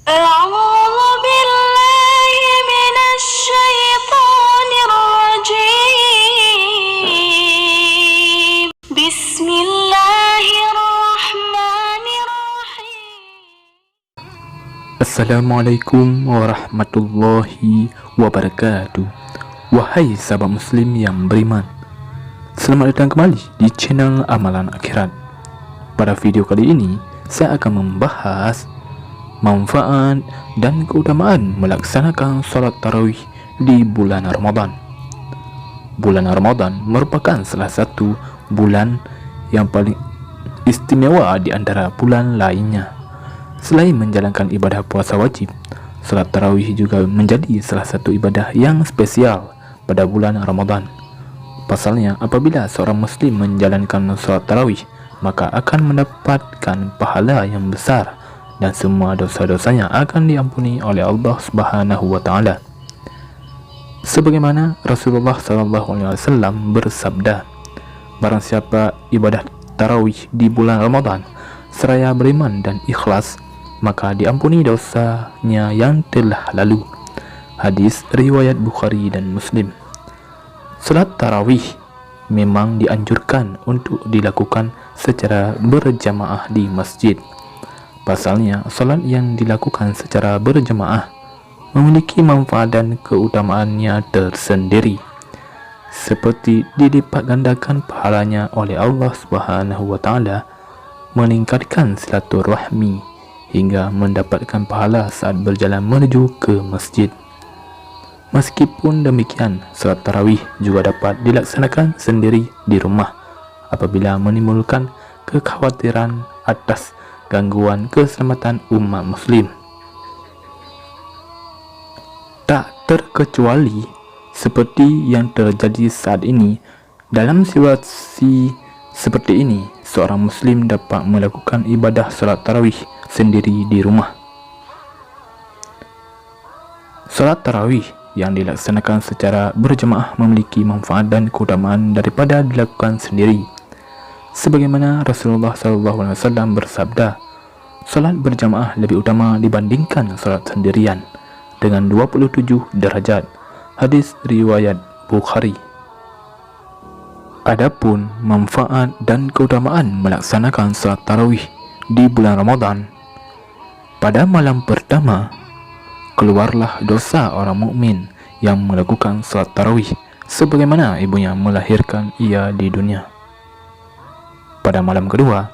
أعوذ بالله من الشيطان الرجيم بسم الله الرحمن الرحيم Assalamualaikum warahmatullahi wabarakatuh. Wahai sahabat muslim yang beriman, selamat datang kembali di channel Amalan Akhirat. Pada video kali ini, saya akan membahas manfaat dan keutamaan melaksanakan salat tarawih di bulan Ramadan. Bulan Ramadan merupakan salah satu bulan yang paling istimewa di antara bulan lainnya. Selain menjalankan ibadah puasa wajib, salat tarawih juga menjadi salah satu ibadah yang spesial pada bulan Ramadan. Pasalnya, apabila seorang muslim menjalankan salat tarawih, maka akan mendapatkan pahala yang besar dan semua dosa-dosanya akan diampuni oleh Allah Subhanahu wa taala. Sebagaimana Rasulullah SAW bersabda, barang siapa ibadah tarawih di bulan Ramadan seraya beriman dan ikhlas, maka diampuni dosanya yang telah lalu. Hadis riwayat Bukhari dan Muslim. Salat tarawih memang dianjurkan untuk dilakukan secara berjamaah di masjid. Pasalnya, salat yang dilakukan secara berjamaah memiliki manfaat dan keutamaannya tersendiri, seperti dilipat gandakan pahalanya oleh Allah Subhanahu wa taala, meningkatkan silaturahmi hingga mendapatkan pahala saat berjalan menuju ke masjid. Meskipun demikian, salat tarawih juga dapat dilaksanakan sendiri di rumah apabila menimbulkan kekhawatiran atas gangguan keselamatan umat muslim. Tak terkecuali seperti yang terjadi saat ini. Dalam situasi seperti ini, seorang muslim dapat melakukan ibadah salat tarawih sendiri di rumah. Salat tarawih yang dilaksanakan secara berjemaah memiliki manfaat dan keutamaan daripada dilakukan sendiri. Sebagaimana Rasulullah SAW bersabda, salat berjamaah lebih utama dibandingkan salat sendirian dengan 27 derajat. Hadis riwayat Bukhari. Adapun manfaat dan keutamaan melaksanakan salat tarawih di bulan Ramadan, pada malam pertama keluarlah dosa orang mukmin yang melakukan salat tarawih sebagaimana ibunya melahirkan ia di dunia. Pada malam kedua,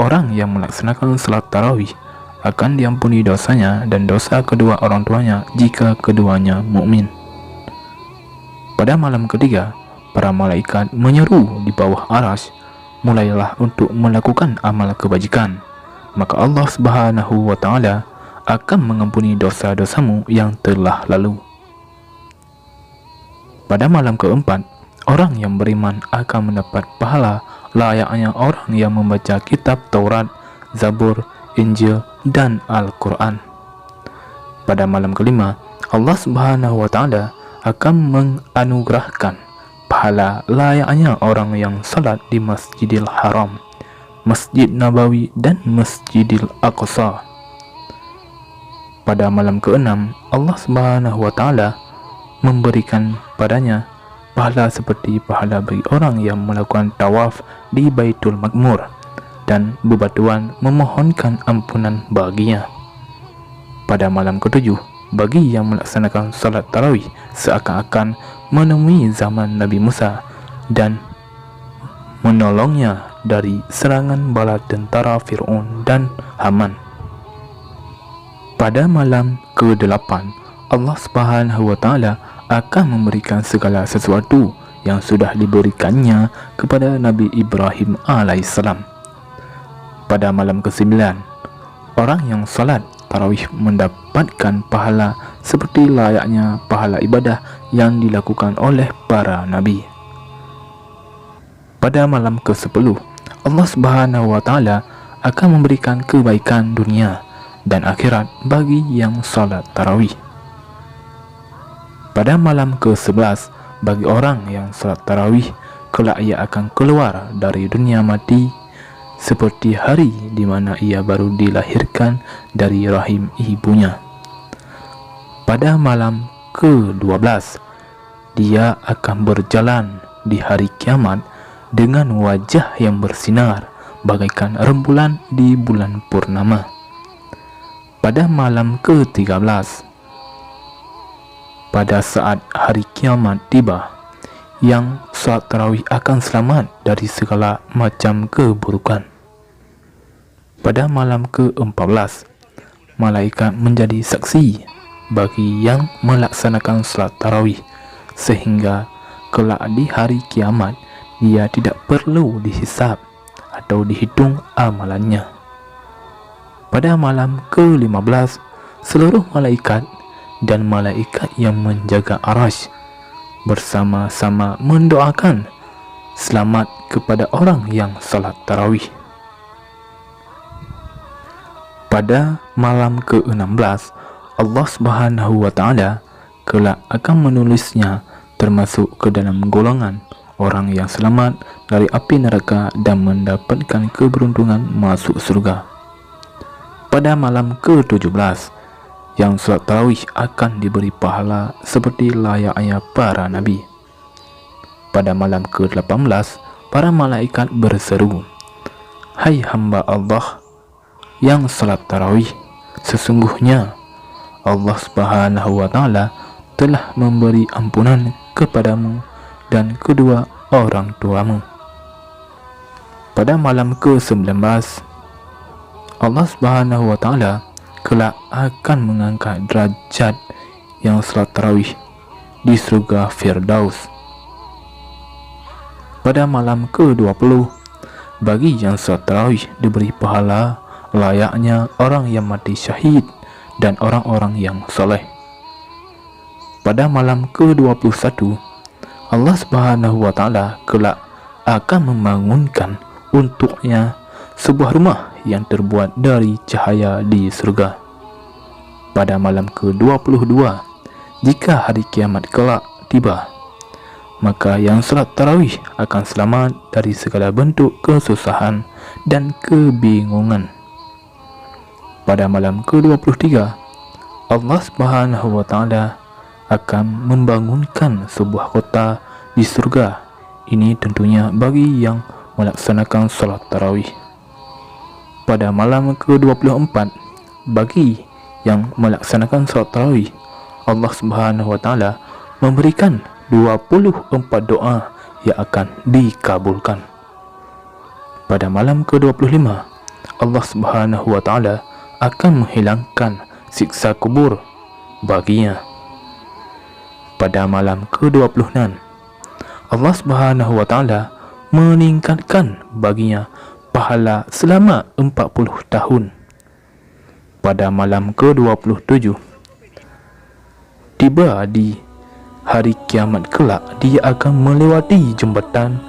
orang yang melaksanakan salat tarawih akan diampuni dosanya dan dosa kedua orang tuanya jika keduanya mukmin. Pada malam ketiga, para malaikat menyeru di bawah arsy, mulailah untuk melakukan amal kebajikan, maka Allah Subhanahu wa taala akan mengampuni dosa-dosamu yang telah lalu. Pada malam keempat, orang yang beriman akan mendapat pahala layaknya orang yang membaca kitab Taurat, Zabur, Injil, dan Al-Quran. Pada malam kelima, Allah Subhanahu wa taala akan menganugerahkan pahala layaknya orang yang salat di Masjidil Haram, Masjid Nabawi, dan Masjidil Aqsa. Pada malam keenam, Allah Subhanahu wa taala memberikan padanya pahala seperti pahala bagi orang yang melakukan tawaf di Baitul Ma'mur dan bebatuan memohonkan ampunan baginya. Pada malam ketujuh, bagi yang melaksanakan salat tarawih seakan-akan menemui zaman Nabi Musa dan menolongnya dari serangan bala tentara Fir'aun dan Haman. Pada malam ke-8, Allah Subhanahu wa taala akan memberikan segala sesuatu yang sudah diberikannya kepada Nabi Ibrahim alaihissalam. Pada malam ke-9, orang yang salat tarawih mendapatkan pahala seperti layaknya pahala ibadah yang dilakukan oleh para nabi. Pada malam ke-10, Allah Subhanahu wa taala akan memberikan kebaikan dunia dan akhirat bagi yang salat tarawih. Pada malam ke-11, bagi orang yang salat tarawih, kelak ia akan keluar dari dunia mati seperti hari di mana ia baru dilahirkan dari rahim ibunya. Pada malam ke-12, dia akan berjalan di hari kiamat dengan wajah yang bersinar bagaikan rembulan di bulan purnama. Pada malam ke-13, pada saat hari kiamat tiba, yang salat tarawih akan selamat dari segala macam keburukan. Pada malam ke-14, malaikat menjadi saksi bagi yang melaksanakan salat tarawih, sehingga kelak di hari kiamat dia tidak perlu dihisab atau dihitung amalannya. Pada malam ke-15, seluruh malaikat dan malaikat yang menjaga arasy bersama-sama mendoakan selamat kepada orang yang salat tarawih. Pada malam ke-16, Allah Subhanahu wa Ta'ala kelak akan menulisnya termasuk ke dalam golongan orang yang selamat dari api neraka dan mendapatkan keberuntungan masuk surga. Pada malam ke-17, yang salat tarawih akan diberi pahala seperti layaknya para nabi. Pada malam ke-18, para malaikat berseru, "Hai hamba Allah yang salat tarawih, sesungguhnya Allah Subhanahu wa Ta'ala telah memberi ampunan kepadamu dan kedua orang tuamu." Pada malam ke-19, Allah Subhanahu wa Ta'ala kelak akan mengangkat derajat yang salat tarawih di surga Firdaus. Pada malam ke-20, bagi yang salat tarawih diberi pahala layaknya orang yang mati syahid dan orang-orang yang soleh. Pada malam ke-21, Allah Subhanahu wa Ta'ala kelak akan membangunkan untuknya sebuah rumah yang terbuat dari cahaya di surga. Pada malam ke-22, jika hari kiamat kelak tiba, maka yang salat tarawih akan selamat dari segala bentuk kesusahan dan kebingungan. Pada malam ke-23, Allah Subhanahu wa Ta'ala akan membangunkan sebuah kota di surga. Ini tentunya bagi yang melaksanakan salat tarawih. Pada malam ke-24, bagi yang melaksanakan salat tarawih, Allah Subhanahu wa Ta'ala memberikan 24 doa yang akan dikabulkan. Pada malam ke-25, Allah Subhanahu wa Ta'ala akan menghilangkan siksa kubur baginya. Pada malam ke-26, Allah Subhanahu wa Ta'ala meningkatkan baginya pahala selama 40 tahun. Pada malam ke-27, tiba di hari kiamat kelak, dia akan melewati jembatan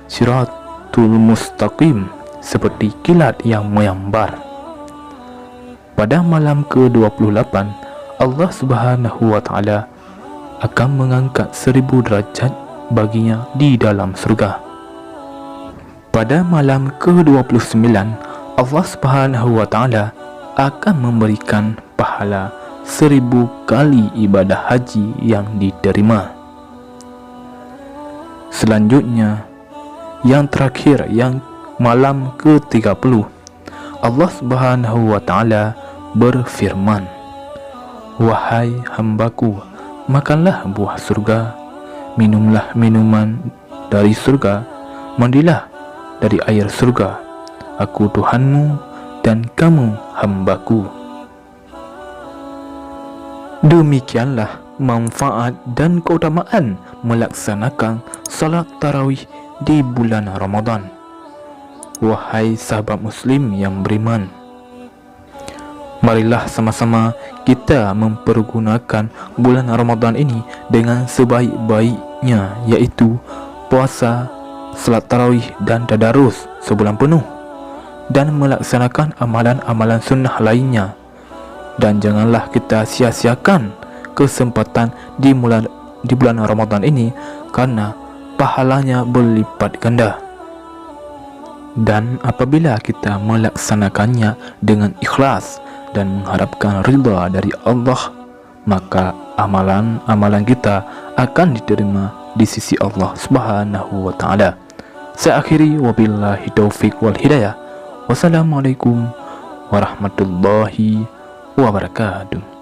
Siratul Mustaqim seperti kilat yang menyambar. Pada malam ke-28, Allah Subhanahu wa Ta'ala akan mengangkat 1000 derajat baginya di dalam surga. Pada malam ke-29, Allah Subhanahu wa Ta'ala akan memberikan pahala 1000 kali ibadah haji yang diterima. Selanjutnya, yang terakhir, yang malam ke-30, Allah Subhanahu wa Ta'ala berfirman, "Wahai hambaku, makanlah buah surga, minumlah minuman dari surga, mandilah dari air surga. Aku Tuhanmu dan kamu hambaku." Demikianlah manfaat dan keutamaan melaksanakan salat tarawih di bulan Ramadan. Wahai sahabat muslim yang beriman, marilah sama-sama kita mempergunakan bulan Ramadan ini dengan sebaik-baiknya, yaitu puasa, salat tarawih dan tadarus sebulan penuh, dan melaksanakan amalan-amalan sunnah lainnya. Dan janganlah kita sia-siakan kesempatan di bulan Ramadan ini, karena pahalanya berlipat ganda. Dan apabila kita melaksanakannya dengan ikhlas dan mengharapkan ridha dari Allah, maka amalan-amalan kita akan diterima di sisi Allah Subhanahu wa taala. Saya akhiri, wabillahi taufik wal hidayah. Wassalamualaikum warahmatullahi wabarakatuh.